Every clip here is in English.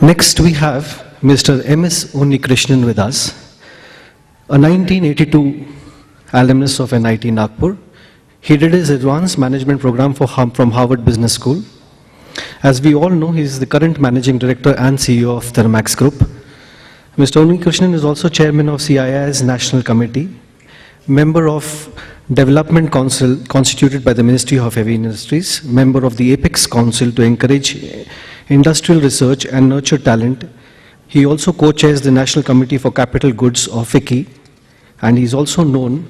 Next, we have Mr. M.S. Unnikrishnan with us, a 1982 alumnus of NIT Nagpur. He did his advanced management program from Harvard Business School. As we all know, he is the current managing director and CEO of Thermax Group. Mr. Unnikrishnan is also chairman of CII's National Committee, member of Development Council constituted by the Ministry of Heavy Industries, member of the Apex Council to encourage industrial research and nurture talent. He also co-chairs the National Committee for Capital Goods of FICCI, and he is also known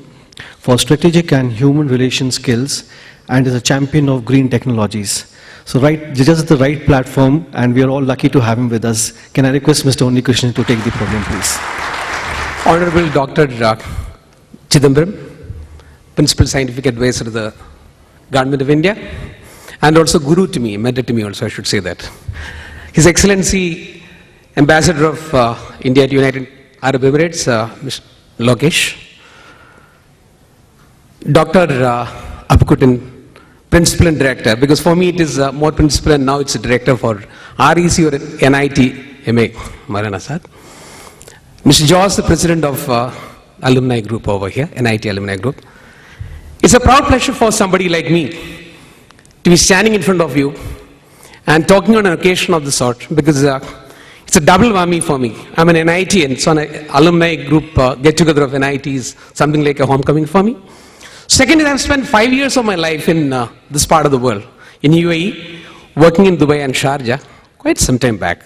for strategic and human relations skills and is a champion of green technologies. So just the right platform, and we are all lucky to have him with us. Can I request Mr. Unnikrishnan to take the podium, please? Honorable Dr. Chidambaram, Principal Scientific Advisor to the Government of India, and also Guru to me, mentor to me also, I should say that. His Excellency, Ambassador of India to United Arab Emirates, Mr. Lokesh, Dr. Appukutan, Principal and Director, because for me it is more Principal and now it's a Director for REC or NIT MA, Maranasad. Mr. Jaws, the President of Alumni Group over here, NIT Alumni Group. It's a proud pleasure for somebody like me to be standing in front of you and talking on an occasion of the sort, because it's a double whammy for me. I'm an NIT, and so an alumni group get-together of NIT is something like a homecoming for me. Second is I've spent 5 years of my life in this part of the world, in UAE, working in Dubai and Sharjah, quite some time back.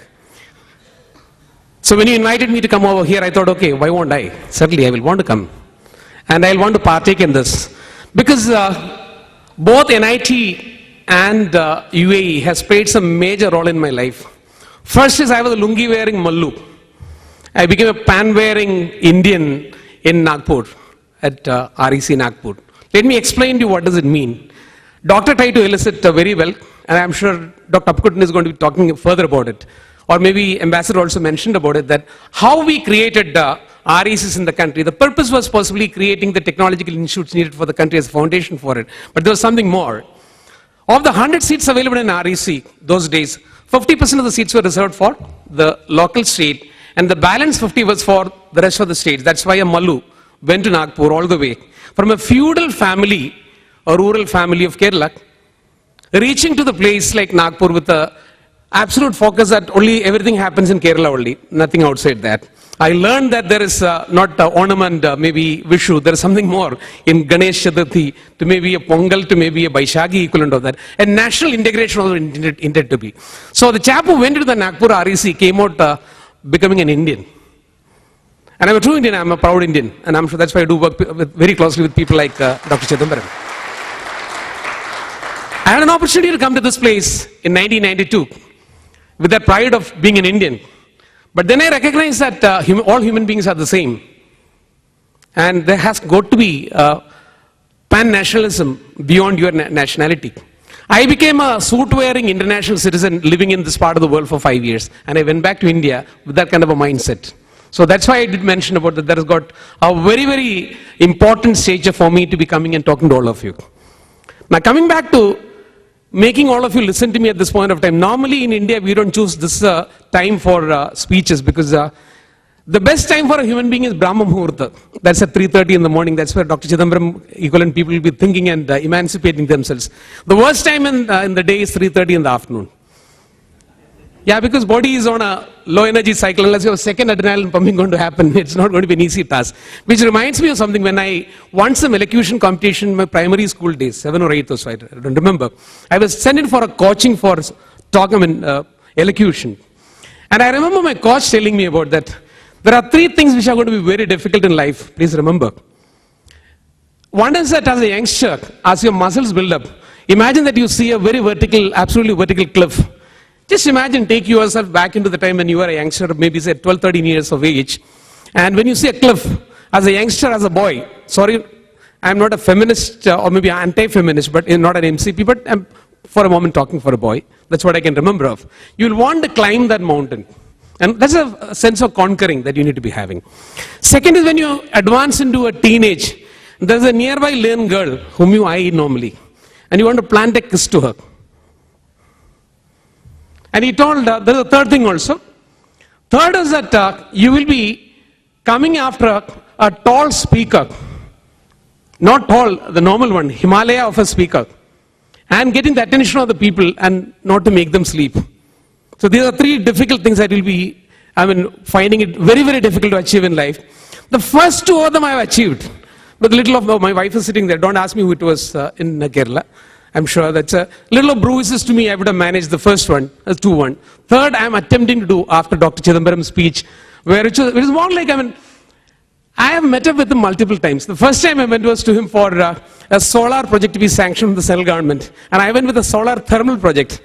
So when you invited me to come over here, I thought, okay, why won't I? Certainly I will want to come. And I'll want to partake in this. Because both NIT and UAE has played some major role in my life. First is I was a lungi-wearing Mallu. I became a pan-wearing Indian in Nagpur, at REC Nagpur. Let me explain to you what does it mean. Doctor tried to elicit very well, and I'm sure Dr. Appukutan is going to be talking further about it. Or maybe Ambassador also mentioned about it, that how we created RECs in the country. The purpose was possibly creating the technological institutes needed for the country as a foundation for it. But there was something more. Of the 100 seats available in REC those days, 50% of the seats were reserved for the local state, and the balance 50 was for the rest of the states. That's why a Mallu went to Nagpur all the way. From a feudal family, a rural family of Kerala, reaching to the place like Nagpur with a absolute focus that only everything happens in Kerala only, nothing outside that. I learned that there is not Onam and maybe Vishu, there is something more in Ganesh Chaturthi, to maybe a Pongal, to maybe a Baishagi equivalent of that. And national integration also intended to be. So the chap who went to the Nagpur REC came out becoming an Indian. And I'm a true Indian, I'm a proud Indian. And I'm sure that's why I do work very closely with people like Dr. Chidambaram. I had an opportunity to come to this place in 1992 with that pride of being an Indian. But then I recognized that all human beings are the same. And there has got to be pan-nationalism beyond your nationality. I became a suit-wearing international citizen living in this part of the world for 5 years. And I went back to India with that kind of a mindset. So that's why I did mention about that. That has got a very, very important stage for me to be coming and talking to all of you. Now coming back to making all of you listen to me at this point of time. Normally in India, we don't choose this time for speeches, because the best time for a human being is Brahma Muhurta. That's at 3:30 in the morning. That's where Dr. Chidambaram equivalent people will be thinking and emancipating themselves. The worst time in the day is 3:30 in the afternoon. Yeah, because body is on a low energy cycle. Unless you have second adrenaline pumping going to happen, it's not going to be an easy task. Which reminds me of something when I won some elocution competition in my primary school days, 7 or 8 or so, I don't remember. I was sent in for a coaching for elocution. And I remember my coach telling me about that. There are 3 things which are going to be very difficult in life, please remember. One is that as a youngster, as your muscles build up, imagine that you see a very vertical, absolutely vertical cliff. Just imagine, take yourself back into the time when you were a youngster, maybe say 12, 13 years of age. And when you see a cliff, as a youngster, as a boy, sorry, I'm not a feminist or maybe anti-feminist, but not an MCP, but I'm for a moment talking for a boy. That's what I can remember of. You'll want to climb that mountain. And that's a sense of conquering that you need to be having. Second is when you advance into a teenage, there's a nearby lane girl whom you eye normally. And you want to plant a kiss to her. And he told, there's a third thing also, Third is that you will be coming after a tall speaker, not tall, the normal one, Himalaya of a speaker, and getting the attention of the people and not to make them sleep. So these are three difficult things that will be, finding it very, very difficult to achieve in life. The first two of them I have achieved. But little of my wife is sitting there. Don't ask me who it was in Kerala. I'm sure that's a little of bruises to me. I would have managed the first one, as 2-1. Third, I'm attempting to do after Dr. Chidambaram's speech, where it was more like, I have met up with him multiple times. The first time I went was to him for a solar project to be sanctioned from the central government. And I went with a solar thermal project.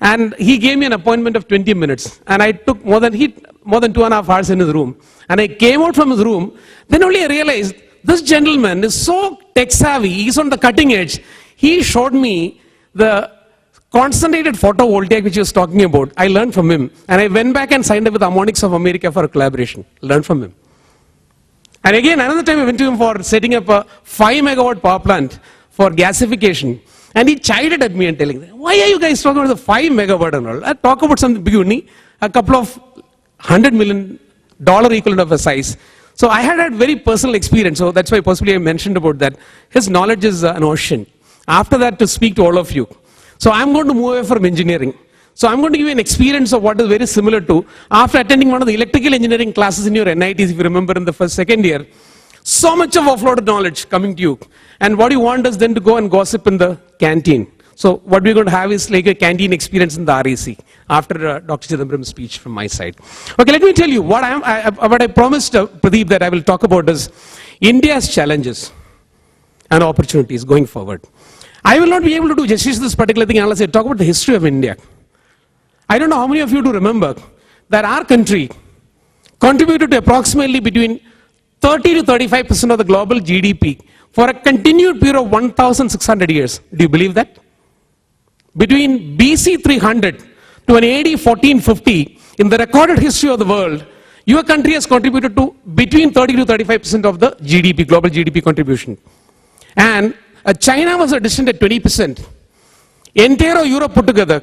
And he gave me an appointment of 20 minutes. And I took more than 2.5 hours in his room. And I came out from his room, then only I realized this gentleman is so tech savvy, he's on the cutting edge. He showed me the concentrated photovoltaic which he was talking about. I learned from him. And I went back and signed up with Harmonics of America for a collaboration. Learned from him. And again, another time I went to him for setting up a 5 megawatt power plant for gasification. And he chided at me and telling me, why are you guys talking about the 5 megawatt and all? I talk about something big only, a couple of $100 million equivalent of a size. So I had very personal experience. So that's why possibly I mentioned about that. His knowledge is an ocean. After that, to speak to all of you. So I'm going to move away from engineering. So I'm going to give you an experience of what is very similar to, after attending one of the electrical engineering classes in your NITs, if you remember in the second year, so much of offloaded knowledge coming to you. And what you want is then to go and gossip in the canteen. So what we're going to have is like a canteen experience in the REC after Dr. Chidambaram's speech from my side. Okay, let me tell you what I promised Pradeep that I will talk about is India's challenges and opportunities going forward. I will not be able to do justice to this particular thing unless I talk about the history of India. I don't know how many of you do remember that our country contributed to approximately between 30 to 35% of the global GDP for a continued period of 1,600 years. Do you believe that? Between BC 300 to an AD 1450, in the recorded history of the world, your country has contributed to between 30 to 35% of the GDP, global GDP contribution. And China was a distant at 20%. Entire Europe put together,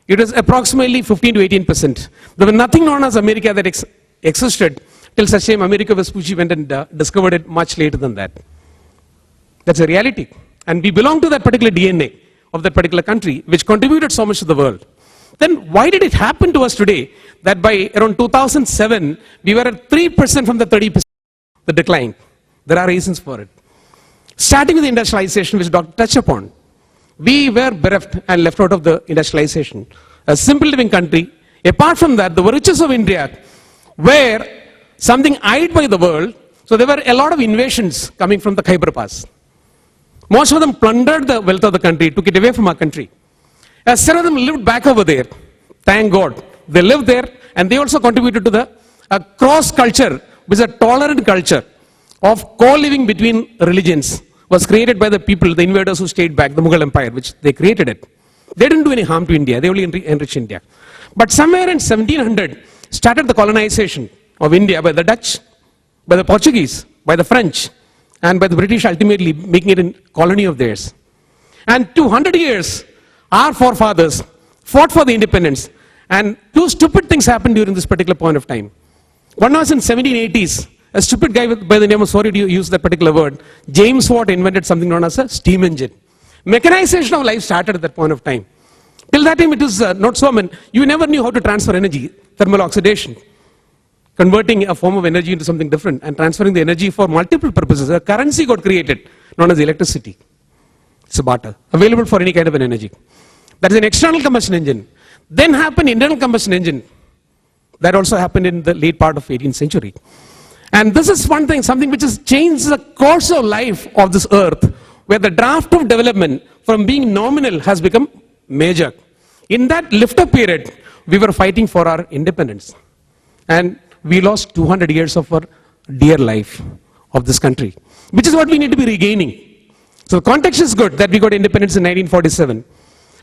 it was approximately 15 to 18%. There was nothing known as America that existed till such time America Vespucci went and discovered it much later than that. That's a reality. And we belong to that particular DNA of that particular country, which contributed so much to the world. Then why did it happen to us today that by around 2007, we were at 3% from the 30%, the decline? There are reasons for it. Starting with the industrialization, which Dr. touched upon. We were bereft and left out of the industrialization. A simple living country. Apart from that, the riches of India were something eyed by the world. So there were a lot of invasions coming from the Khyber Pass. Most of them plundered the wealth of the country, took it away from our country. Some of them lived back over there. Thank God. They lived there and they also contributed to the cross culture, which is a tolerant culture of co-living between religions, was created by the people, the invaders who stayed back, the Mughal Empire, which they created it. They didn't do any harm to India, they only enriched India. But somewhere in 1700, started the colonization of India by the Dutch, by the Portuguese, by the French, and by the British, ultimately making it a colony of theirs. And 200 years, our forefathers fought for the independence, and two stupid things happened during this particular point of time. One was in 1780s, a stupid guy by the name of, sorry to use that particular word, James Watt invented something known as a steam engine. Mechanization of life started at that point of time. Till that time it was not so, you never knew how to transfer energy, thermal oxidation, converting a form of energy into something different and transferring the energy for multiple purposes. A currency got created, known as electricity. It's a barter, available for any kind of an energy. That is an external combustion engine. Then happened internal combustion engine. That also happened in the late part of 18th century. And this is one thing, something which has changed the course of life of this earth, where the draft of development from being nominal has become major. In that lift-up period, we were fighting for our independence. And we lost 200 years of our dear life of this country, which is what we need to be regaining. So the context is good that we got independence in 1947.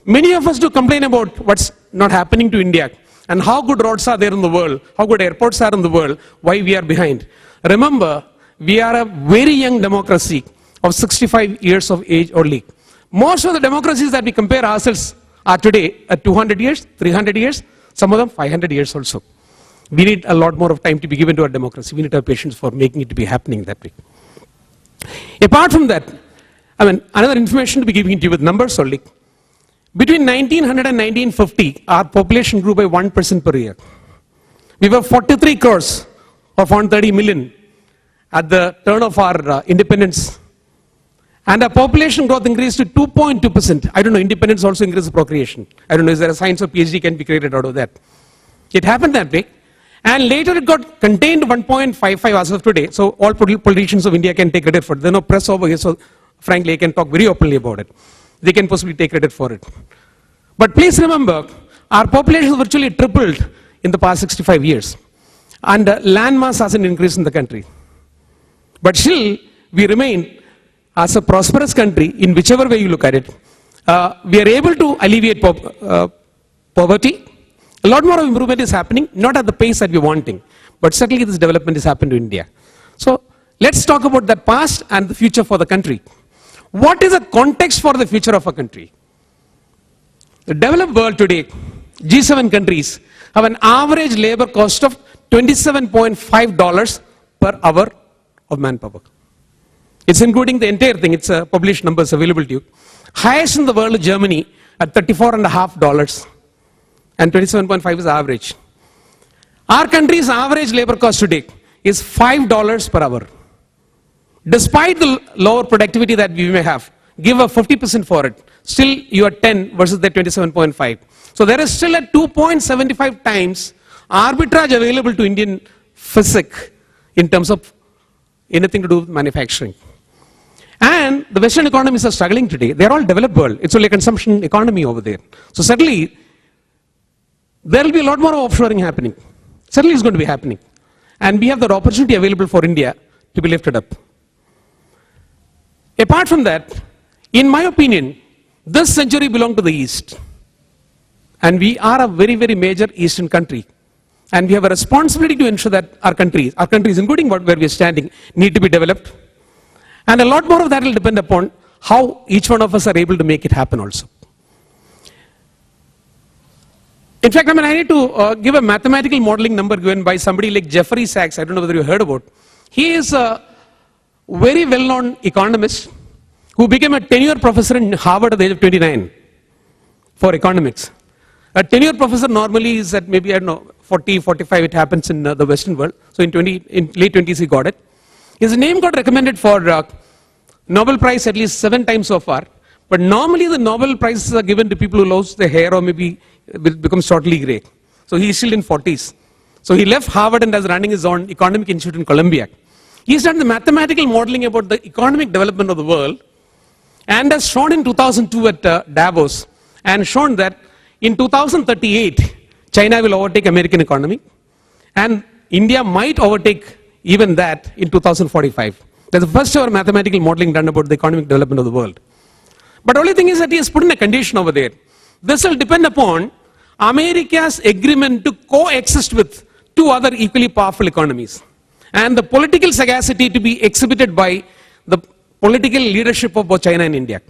Many of us do complain about what's not happening to India and how good roads are there in the world, how good airports are in the world, why we are behind. Remember, we are a very young democracy of 65 years of age only. Most of the democracies that we compare ourselves are today at 200 years, 300 years, some of them 500 years also. We need a lot more of time to be given to our democracy. We need to have patience for making it to be happening that way. Apart from that, another information to be giving to you with numbers only. Between 1900 and 1950, our population grew by 1% per year. We were 43 crores of 130 million at the turn of our independence. And our population growth increased to 2.2%. I don't know, independence also increases procreation. I don't know, is there a science or PhD can be created out of that? It happened that way. And later it got contained 1.55 as of today. So all politicians of India can take credit for it. There's no press over here, so frankly, I can talk very openly about it. They can possibly take credit for it. But please remember, our population virtually tripled in the past 65 years. And land mass hasn't increased in the country. But still, we remain as a prosperous country in whichever way you look at it. We are able to alleviate poverty. A lot more of improvement is happening, not at the pace that we're wanting. But certainly this development is happening to India. So let's talk about the past and the future for the country. What is the context for the future of a country? The developed world today, G7 countries, have an average labor cost of $27.5 per hour of manpower. It's including the entire thing. It's published numbers available to you. Highest in the world is Germany at $34.50. And 27.5 is average. Our country's average labor cost today is $5 per hour. Despite the lower productivity that we may have, give a 50% for it, still you are 10 versus the 27.5. So there is still a 2.75 times arbitrage available to Indian physics in terms of anything to do with manufacturing. And the Western economies are struggling today. They're all developed world. It's only a consumption economy over there. So certainly, there will be a lot more offshoring happening. Certainly it's going to be happening. And we have that opportunity available for India to be lifted up. Apart from that, in my opinion, this century belongs to the East. And we are a very, very major Eastern country. And we have a responsibility to ensure that our countries, including where we are standing, need to be developed. And a lot more of that will depend upon how each one of us are able to make it happen also. In fact, I need to give a mathematical modeling number given by somebody like Jeffrey Sachs. I don't know whether you heard about. He is a very well-known economist who became a tenured professor in Harvard at the age of 29 for economics. A tenured professor normally is at maybe, 40, 45, it happens in the Western world. So in late 20s he got it. His name got recommended for Nobel Prize at least 7 times so far. But normally the Nobel Prizes are given to people who lose their hair or maybe will become shortly gray. So he is still in 40s. So he left Harvard and is running his own economic institute in Columbia. He's done the mathematical modeling about the economic development of the world and has shown in 2002 at Davos and shown that in 2038, China will overtake American economy and India might overtake even that in 2045. That's the first ever mathematical modeling done about the economic development of the world. But the only thing is that he has put in a condition over there. This will depend upon America's agreement to coexist with 2 other equally powerful economies. And the political sagacity to be exhibited by the political leadership of both China and India.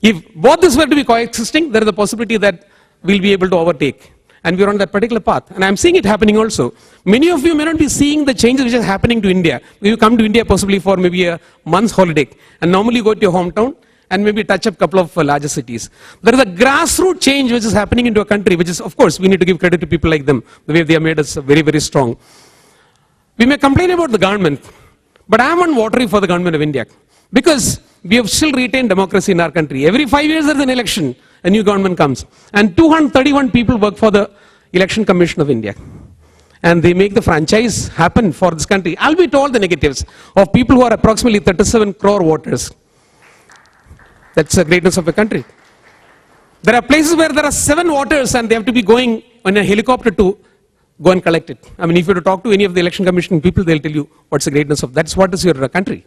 If both these were to be coexisting, there is a possibility that we'll be able to overtake. And we're on that particular path. And I'm seeing it happening also. Many of you may not be seeing the changes which is happening to India. You come to India possibly for maybe a month's holiday. And normally go to your hometown and maybe touch up a couple of larger cities. There is a grassroots change which is happening into a country, which is, of course, we need to give credit to people like them, the way they have made us very, very strong. We may complain about the government, but I am unwatery for the government of India because we have still retained democracy in our country. Every 5 years there is an election, a new government comes. And 231 people work for the Election Commission of India. And they make the franchise happen for this country. I'll be told the negatives of people who are approximately 37 crore voters. That's the greatness of a country. There are places where there are 7 voters and they have to be going on a helicopter to go and collect it. I mean, if you were to talk to any of the election commission people, they'll tell you what's the greatness of, that's what is your country.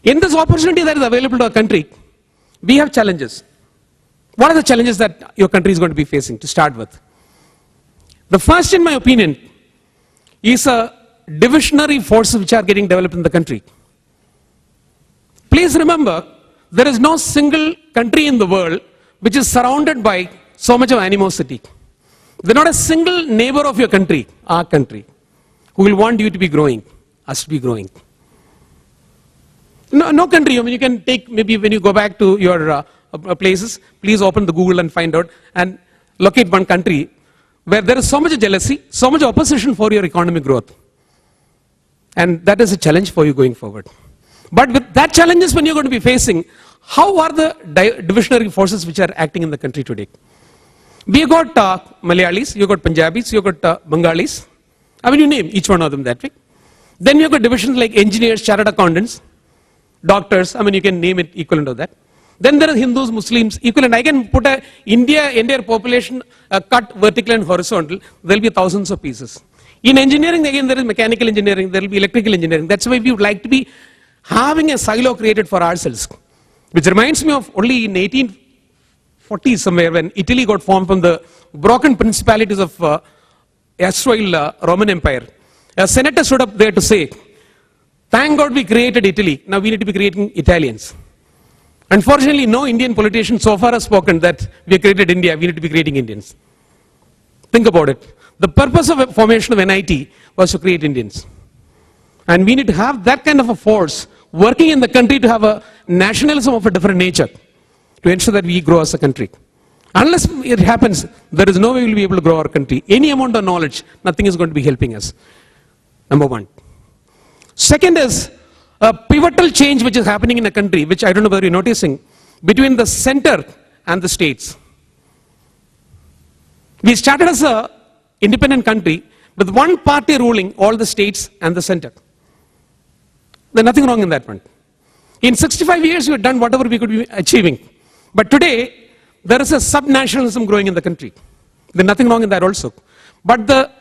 In this opportunity that is available to our country, we have challenges. What are the challenges that your country is going to be facing to start with? The first, in my opinion, is a divisionary forces which are getting developed in the country. Please remember, there is no single country in the world which is surrounded by so much of animosity. There's not a single neighbor of your country, our country, who will want you to be growing, us to be growing. No country. I mean, you can take, maybe when you go back to your places, please open the Google and find out and locate one country where there is so much jealousy, so much opposition for your economic growth. And that is a challenge for you going forward. But with that challenges when you're going to be facing, how are the divisionary forces which are acting in the country today? We got Malayalis, you got Punjabis, you got Bengalis. I mean, you name each one of them that way. Then you got divisions like engineers, chartered accountants, doctors. I mean, you can name it equivalent of that. Then there are Hindus, Muslims, equivalent. I can put a entire population cut vertical and horizontal. There will be thousands of pieces. In engineering, again, there is mechanical engineering, there will be electrical engineering. That's why we would like to be having a silo created for ourselves. Which reminds me of only in 1840s somewhere when Italy got formed from the broken principalities of erstwhile Roman Empire. A senator stood up there to say, thank God we created Italy, now we need to be creating Italians. Unfortunately, no Indian politician so far has spoken that we have created India, we need to be creating Indians. Think about it. The purpose of formation of NIT was to create Indians. And we need to have that kind of a force working in the country to have a nationalism of a different nature to ensure that we grow as a country. Unless it happens, there is no way we will be able to grow our country. Any amount of knowledge, nothing is going to be helping us. Number one. Second is a pivotal change which is happening in a country, which I don't know whether you're noticing, between the center and the states. We started as an independent country with one party ruling all the states and the center. There's nothing wrong in that one. In 65 years, we have done whatever we could be achieving. But today, there is a sub-nationalism growing in the country. There's nothing wrong in that also. But the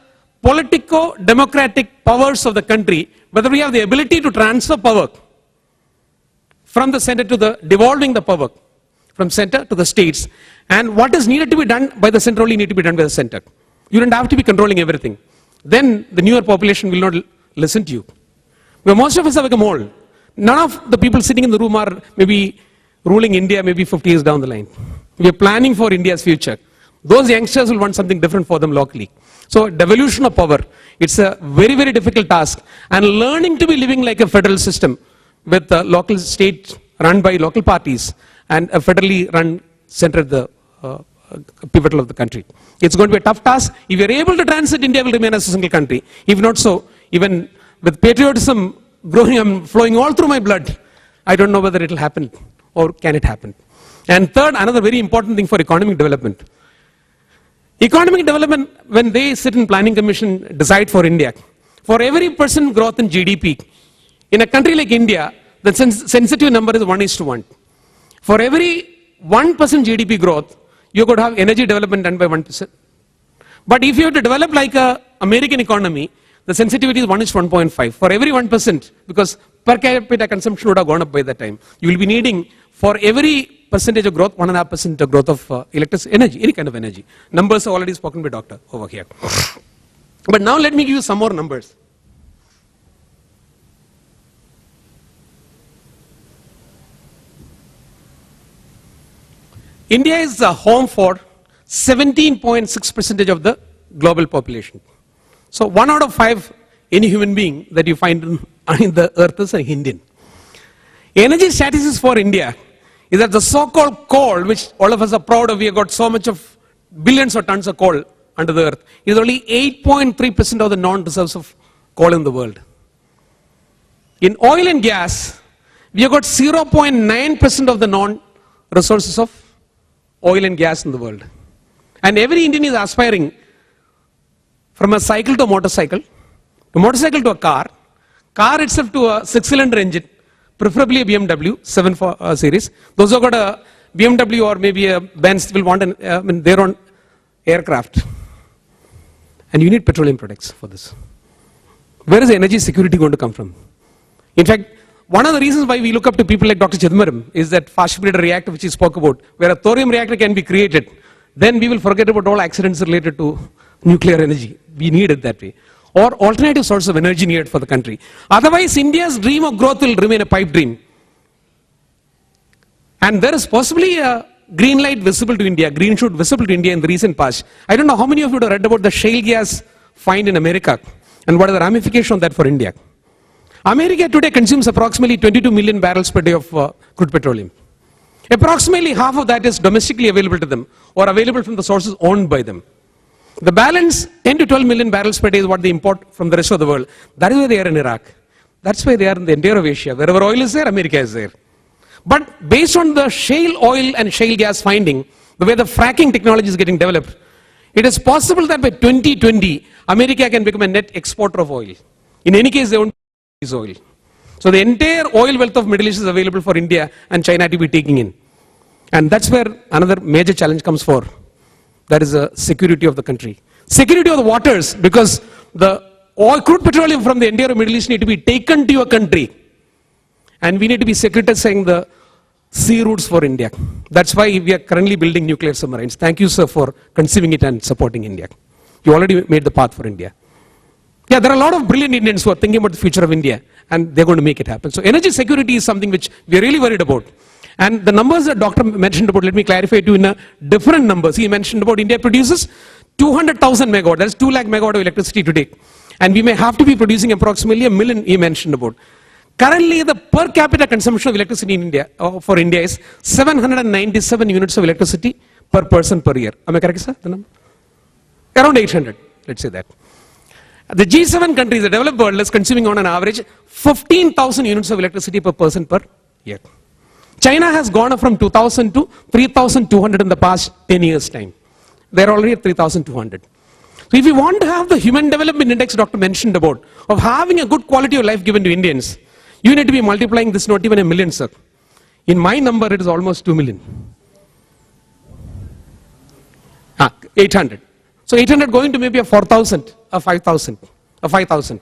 politico-democratic powers of the country, whether we have the ability to transfer power from the center to the, devolving the power from center to the states, and what is needed to be done by the center only need to be done by the center. You don't have to be controlling everything. Then the newer population will not listen to you. But most of us have become old. None of the people sitting in the room are maybe ruling India maybe 50 years down the line. We are planning for India's future. Those youngsters will want something different for them locally. So devolution of power, it's a very, very difficult task. And learning to be living like a federal system with a local state run by local parties and a federally run center at the pivotal of the country. It's going to be a tough task. If you're able to transit, India will remain as a single country. If not so, even with patriotism growing and flowing all through my blood, I don't know whether it will happen or can it happen. And third, another very important thing for economic development. Economic development, when they sit in planning commission, decide for India, for every % growth in GDP, in a country like India, the sensitive number is 1:1. For every 1% GDP growth, you could have energy development done by 1%. But if you have to develop like a American economy, the sensitivity is 1:1.5. For every 1%, because per capita consumption would have gone up by that time, you will be needing for every percentage of growth, 1.5% of growth of electricity, energy, any kind of energy. Numbers are already spoken by doctor over here. But now let me give you some more numbers. India is a home for 17.6% of the global population. So 1 out of 5 any human being that you find in the earth is an Indian. Energy statistics for India is that the so-called coal, which all of us are proud of, we have got so much of billions of tons of coal under the earth, is only 8.3% of the non-reserves of coal in the world. In oil and gas, we have got 0.9% of the non-resources of oil and gas in the world. And every Indian is aspiring from a cycle to a motorcycle to a car itself to a 6-cylinder engine, preferably a BMW 7 series. Those who got a BMW or maybe a Benz will want their own aircraft. And you need petroleum products for this. Where is the energy security going to come from? In fact, one of the reasons why we look up to people like Dr. Chidambaram is that fast breeder reactor which he spoke about, where a thorium reactor can be created. Then we will forget about all accidents related to nuclear energy. We need it that way. Or alternative sources of energy needed for the country. Otherwise, India's dream of growth will remain a pipe dream. And there is possibly a green light visible to India, green shoot visible to India in the recent past. I don't know how many of you have read about the shale gas find in America and what are the ramifications of that for India. America today consumes approximately 22 million barrels per day of crude petroleum. Approximately half of that is domestically available to them or available from the sources owned by them. The balance, 10 to 12 million barrels per day is what they import from the rest of the world. That is why they are in Iraq. That's why they are in the entire of Asia. Wherever oil is there, America is there. But based on the shale oil and shale gas finding, the way the fracking technology is getting developed, it is possible that by 2020, America can become a net exporter of oil. In any case, they won't use oil. So the entire oil wealth of Middle East is available for India and China to be taking in. And that's where another major challenge comes for. That is the security of the country. Security of the waters, because the oil, crude petroleum from the entire Middle East need to be taken to your country. And we need to be securitizing the sea routes for India. That's why we are currently building nuclear submarines. Thank you, sir, for conceiving it and supporting India. You already made the path for India. Yeah, there are a lot of brilliant Indians who are thinking about the future of India, and they're going to make it happen. So energy security is something which we are really worried about. And the numbers that Doctor mentioned about, let me clarify to you in a different numbers. He mentioned about India produces 200,000 megawatt. That's 2 lakh megawatt of electricity today. And we may have to be producing approximately a million, he mentioned about. Currently, the per capita consumption of electricity in India, for India is 797 units of electricity per person per year. Am I correct, sir? The number? Around 800, let's say that. The G7 countries, the developed world, is consuming on an average 15,000 units of electricity per person per year. China has gone up from 2,000 to 3,200 in the past 10 years' time. They're already at 3,200. So if you want to have the Human Development Index Doctor mentioned about, of having a good quality of life given to Indians, you need to be multiplying this not even a million, sir. In my number, it is almost 2 million. 800. So 800 going to maybe a 4,000, a 5,000, a 5,000.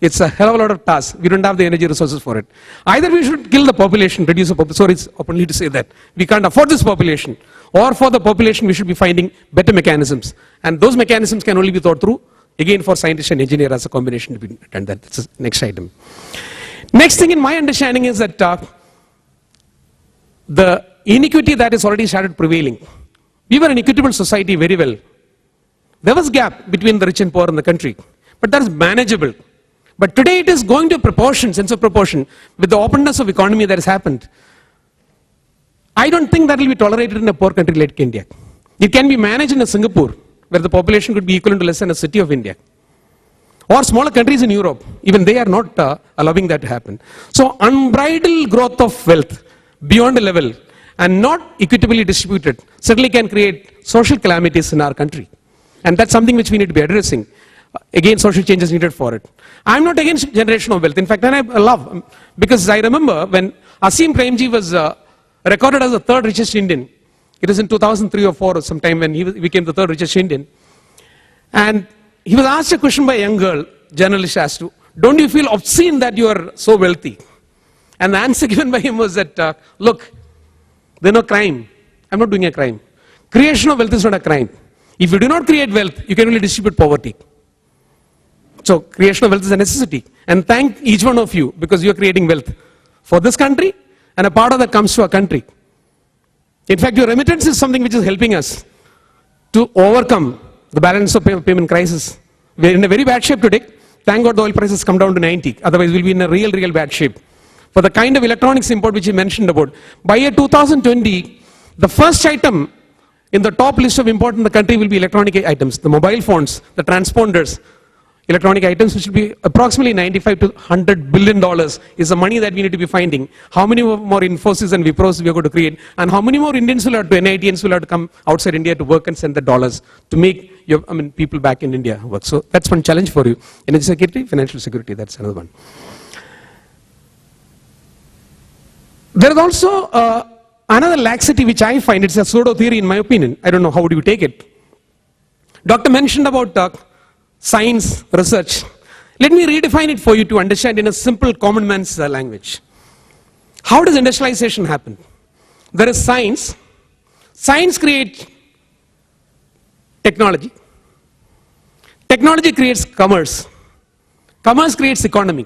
It's a hell of a lot of tasks. We don't have the energy resources for it. Either we should kill the population, reduce the population. Sorry, it's openly to say that. We can't afford this population. Or for the population, we should be finding better mechanisms. And those mechanisms can only be thought through, again, for scientist and engineer as a combination to be done. That's the next item. Next thing in my understanding is that the inequity that is already started prevailing. We were an equitable society very well. There was a gap between the rich and poor in the country. But that is manageable. But today it is going to proportion, sense of proportion, with the openness of economy that has happened. I don't think that will be tolerated in a poor country like India. It can be managed in a Singapore, where the population could be equivalent to less than a city of India. Or smaller countries in Europe, even they are not allowing that to happen. So unbridled growth of wealth beyond a level and not equitably distributed certainly can create social calamities in our country. And that's something which we need to be addressing. Again, social change is needed for it. I'm not against generational wealth. In fact, and I love, because I remember when Asim Premji was recorded as the third richest Indian. It was in 2003 or 4 or sometime when he became the third richest Indian. And he was asked a question by a young girl, journalist asked to, don't you feel obscene that you are so wealthy? And the answer given by him was that, look, there's no crime. I'm not doing a crime. Creation of wealth is not a crime. If you do not create wealth, you can only distribute poverty. So creation of wealth is a necessity. And thank each one of you because you are creating wealth for this country and a part of that comes to our country. In fact, your remittance is something which is helping us to overcome the balance of payment crisis. We are in a very bad shape today. Thank God the oil prices come down to 90. Otherwise, we'll be in a real bad shape. For the kind of electronics import which you mentioned about, by year 2020, the first item in the top list of import in the country will be electronic items. The mobile phones, the transponders, electronic items, which will be approximately $95 to $100 billion is the money that we need to be finding. How many more Infosys and Wipros we are going to create, and how many more Indians will have to, NITians will have to come outside India to work and send the dollars to make your, people back in India work. So that's one challenge for you. Energy security, financial security, that's another one. There is also another laxity which I find, it's a pseudo theory in my opinion. I don't know, how would you take it? Doctor mentioned about science, research. Let me redefine it for you to understand in a simple common man's language. How does industrialization happen? There is science. Science creates technology. Technology creates commerce. Commerce creates economy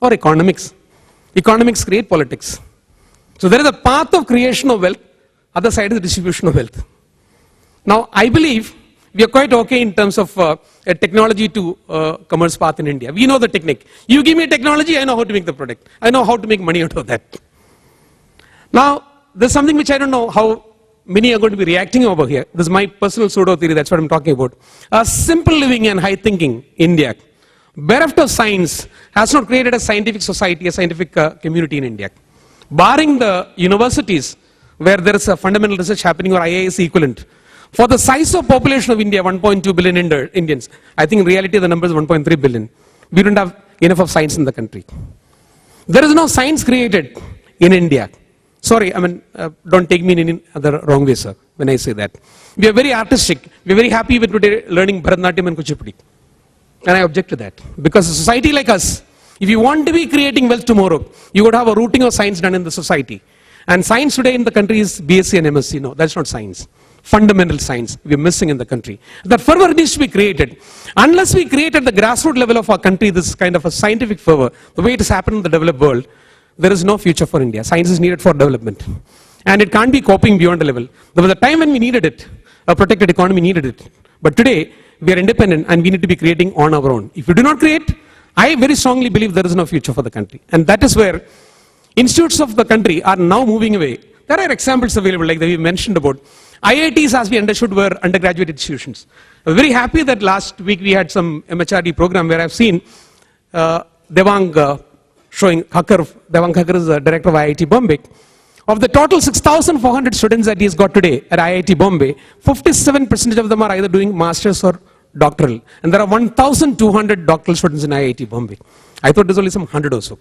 or economics. Economics create politics. So there is a path of creation of wealth other side is the distribution of wealth. Now, I believe we are quite okay in terms of a technology to commerce path in India. We know the technique. You give me technology, I know how to make the product. I know how to make money out of that. Now, there's something which I don't know how many are going to be reacting over here. This is my personal pseudo theory, that's what I'm talking about. A simple living and high thinking India, bereft of science, has not created a scientific society, a scientific community in India. Barring the universities where there is a fundamental research happening or IIS equivalent, for the size of population of India, 1.2 billion Indians, I think in reality the number is 1.3 billion. We don't have enough of science in the country. There is no science created in India. Sorry, I mean, don't take me in the wrong way, sir, when I say that. We are very artistic. We are very happy with today learning Bharatanatyam and Kuchipudi. And I object to that. Because a society like us, if you want to be creating wealth tomorrow, you got to have a rooting of science done in the society. And science today in the country is BSc and MSc. No, that's not science. Fundamental science we are missing in the country. That fervor needs to be created. Unless we create at the grassroots level of our country this kind of a scientific fervor, the way it has happened in the developed world, there is no future for India. Science is needed for development. And it can't be coping beyond a level. There was a time when we needed it. A protected economy needed it. But today, we are independent and we need to be creating on our own. If you do not create, I very strongly believe there is no future for the country. And that is where institutes of the country are now moving away. There are examples available like that we mentioned about. IITs, as we understood, were undergraduate institutions. I'm very happy that last week we had some MHRD program where I've seen Devang showing Khakkar. Devang Khakkar is the director of IIT Bombay. Of the total 6,400 students that he's got today at IIT Bombay, 57% of them are either doing masters or doctoral. And there are 1,200 doctoral students in IIT Bombay. I thought there's only some 100 or so.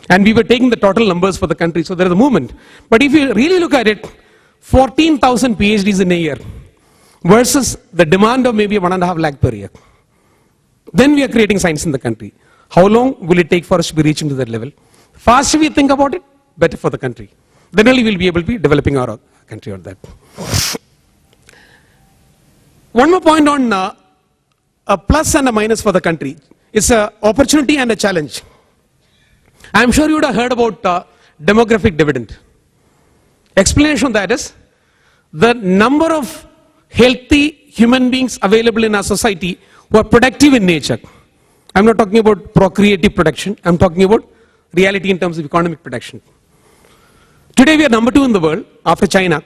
And we were taking the total numbers for the country, so there is a movement. But if you really look at it, 14,000 PhDs in a year versus the demand of maybe 1.5 lakh per year. Then we are creating science in the country. How long will it take for us to be reaching to that level? Faster we think about it, better for the country. Then only we'll be able to be developing our country on that. One more point on a plus and a minus for the country. It's an opportunity and a challenge. I'm sure you would have heard about demographic dividend. Explanation of that is the number of healthy human beings available in our society who are productive in nature. I'm not talking about procreative production. I'm talking about reality in terms of economic production. Today we are number 2 in the world after China.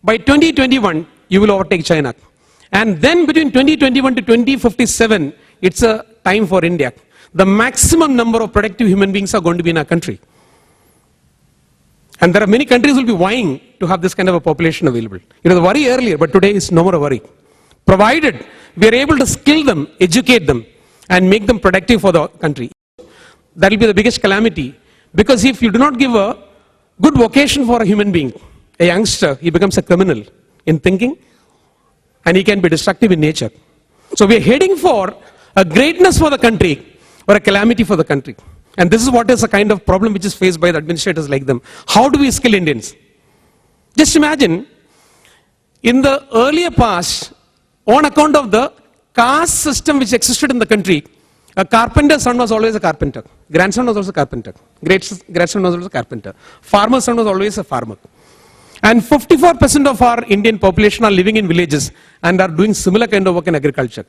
By 2021, you will overtake China. And then between 2021 to 2057, it's a time for India. The maximum number of productive human beings are going to be in our country. And there are many countries who will be vying to have this kind of a population available. It was a worry earlier, but today it's no more a worry. Provided we are able to skill them, educate them, and make them productive for the country. That will be the biggest calamity. Because if you do not give a good vocation for a human being, a youngster, he becomes a criminal in thinking, and he can be destructive in nature. So we are heading for a greatness for the country or a calamity for the country. And this is what is a kind of problem which is faced by the administrators like them. How do we skill Indians? Just imagine, in the earlier past, on account of the caste system which existed in the country, a carpenter's son was always a carpenter. Grandson was also a carpenter. Great-grandson was also a carpenter. Farmer's son was always a farmer. And 54% of our Indian population are living in villages and are doing similar kind of work in agriculture.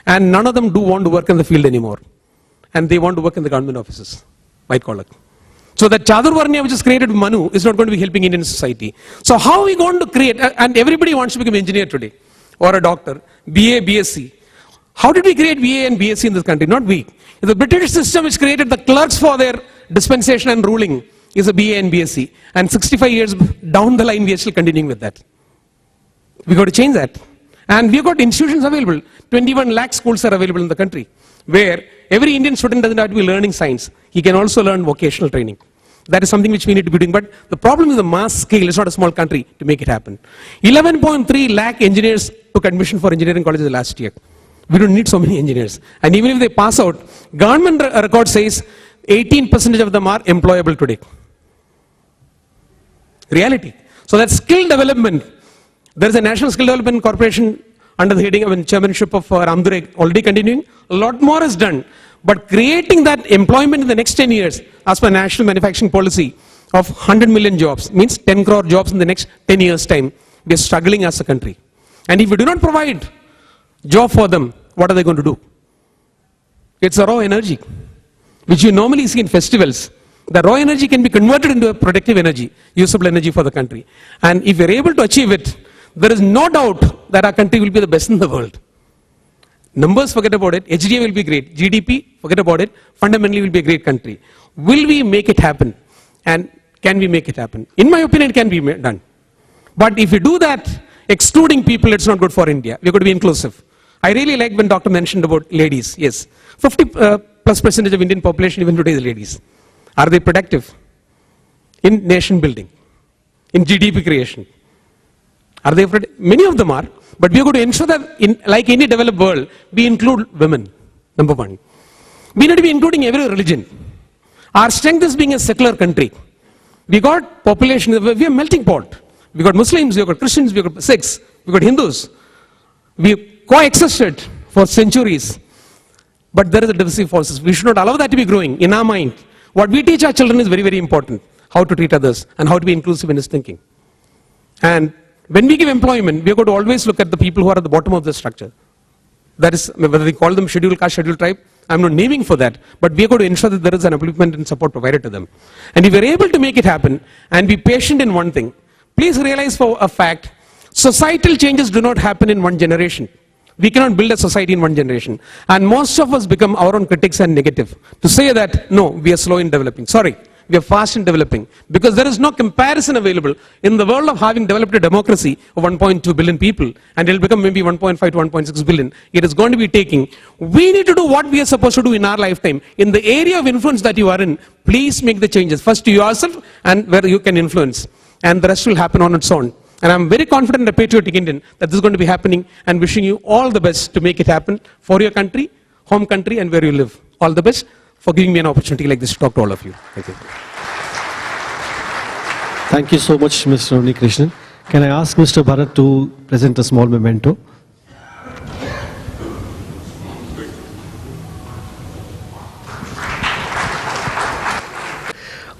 And none of them do want to work in the field anymore. And they want to work in the government offices, white collar. So that Chaturvarnya which is created with Manu is not going to be helping Indian society. So how are we going to create, and everybody wants to become an engineer today, or a doctor, BA, BSc. How did we create BA and BSc in this country? Not we. The British system which created the clerks for their dispensation and ruling is a BA and BSc. And 65 years down the line, we are still continuing with that. We got to change that. And we've got institutions available. 21 lakh schools are available in the country, where every Indian student doesn't have to be learning science. He can also learn vocational training. That is something which we need to be doing. But the problem is the mass scale. It's not a small country to make it happen. 11.3 lakh engineers took admission for engineering colleges last year. We don't need so many engineers. And even if they pass out, government record says 18% of them are employable today. Reality. So that skill development, there is a National Skill Development Corporation under the heading of chairmanship of Ramdure already continuing. A lot more is done. But creating that employment in the next 10 years, as per national manufacturing policy, of 100 million jobs, means 10 crore jobs in the next 10 years' time. We are struggling as a country. And if we do not provide job for them, what are they going to do? It's a raw energy, which you normally see in festivals. The raw energy can be converted into a productive energy, usable energy for the country. And if we're able to achieve it, there is no doubt that our country will be the best in the world. Numbers, forget about it. HDA will be great. GDP, forget about it. Fundamentally, will be a great country. Will we make it happen? And can we make it happen? In my opinion, it can be done. But if we do that, excluding people, it's not good for India. We're going to be inclusive. I really like when doctor mentioned about ladies. Yes, 50+ percentage of Indian population even today is ladies. Are they productive in nation building, in GDP creation? Are they? Many of them are. But we are going to ensure that, like any developed world, we include women. Number one, we need to be including every religion. Our strength is being a secular country. We got population. We are melting pot. We got Muslims. We got Christians. We got Sikhs. We got Hindus. We coexisted for centuries. But there is a divisive forces. We should not allow that to be growing in our mind. What we teach our children is very, very important. How to treat others and how to be inclusive in his thinking. And when we give employment, we are going to always look at the people who are at the bottom of the structure. That is, whether we call them scheduled caste, scheduled tribe, I'm not naming for that. But we are going to ensure that there is an upliftment and support provided to them. And if we are able to make it happen and be patient in one thing, please realize for a fact, societal changes do not happen in one generation. We cannot build a society in one generation. And most of us become our own critics and negative. To say that, no, we are slow in developing. Sorry, we are fast in developing. Because there is no comparison available in the world of having developed a democracy of 1.2 billion people. And it will become maybe 1.5 to 1.6 billion. It is going to be taking. We need to do what we are supposed to do in our lifetime. In the area of influence that you are in, please make the changes. First to yourself and where you can influence. And the rest will happen on its own. And I'm very confident, a patriotic Indian, that this is going to be happening and wishing you all the best to make it happen for your country, home country, and where you live. All the best for giving me an opportunity like this to talk to all of you. Thank you. Thank you so much, Mr. Unnikrishnan. Can I ask Mr. Bharat to present a small memento?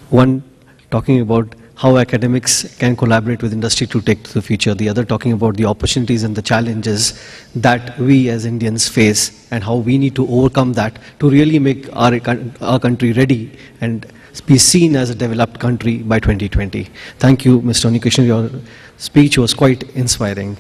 One talking about how academics can collaborate with industry to take to the future. The other talking about the opportunities and the challenges that we as Indians face and how we need to overcome that to really make our country ready and be seen as a developed country by 2020. Thank you, Mr. Unnikrishnan. Your speech was quite inspiring.